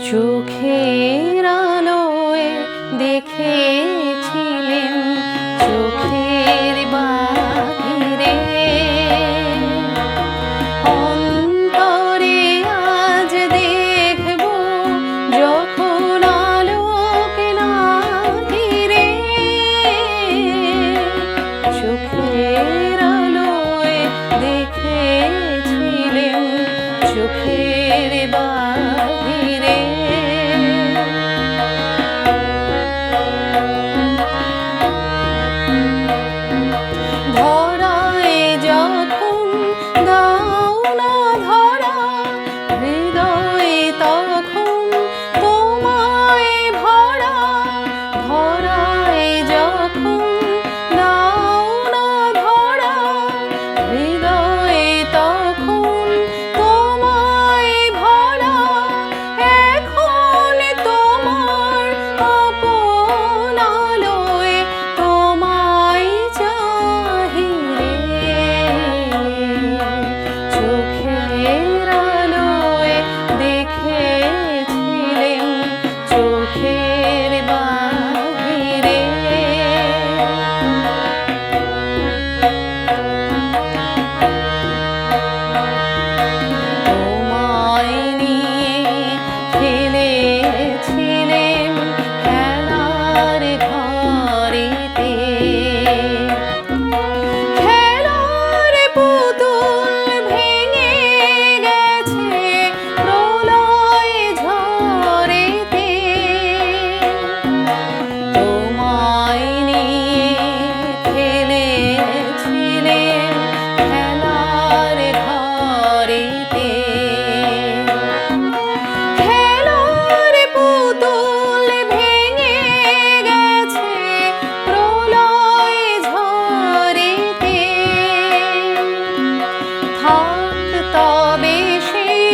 চোখের আলোয় দেখেছিলেন চোখের বাহিরে, অন্তরে আজ দেখব যখন আলোক না ঘিরে। চোখের আলোয় দেখেছিলেন চোখের বাহিরে। ধরায় যখন দাও না ধরা, হৃদয়ে তখন তোমায় ভরা। ধরায় যখন দাও না ধরা, হৃদয়ে তখন তোমায় ভরা। এখন তোমার আপন আলোয় তোমায় চাহিরে। চোখের আলোয় দেখেছিলেন চোখের বাহিরে। তোমায় নিয়ে খেলেছিলেন খেলার ঘরেতে। খেলার পুতুল ভেঙে গেছে প্রলয় ঝড়েতে। তোমায় নিয়ে খেলেছিলেন খেলার ঘরেতে। খেলার পুতুল ভেঙে গেছে প্রলয় ঝড়েতে। থাক তবে সেই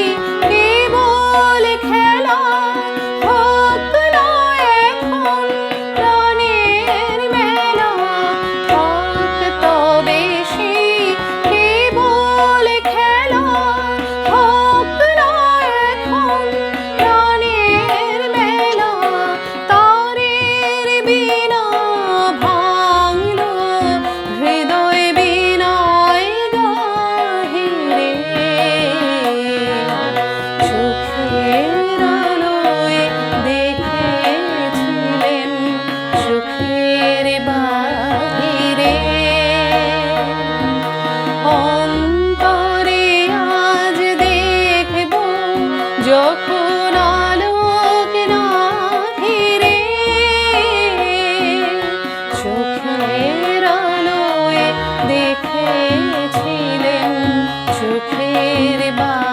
কেবল খেলা, হোক না এখন প্রাণের মেলা। থাক তবে সেই কেবল খেলা, হোক না এখন প্রাণের মেলা। তারের বীণা ভাঙল হৃদয় বীণায় গাহিরে। চোখের আলোয় দেখেছিলেন চোখের বাহিরে। অন্তরে আজ দেখব যখন আলোক না ঘিরে। চোখের আলোয় দেখেছিলেন চোখের বাহিরে।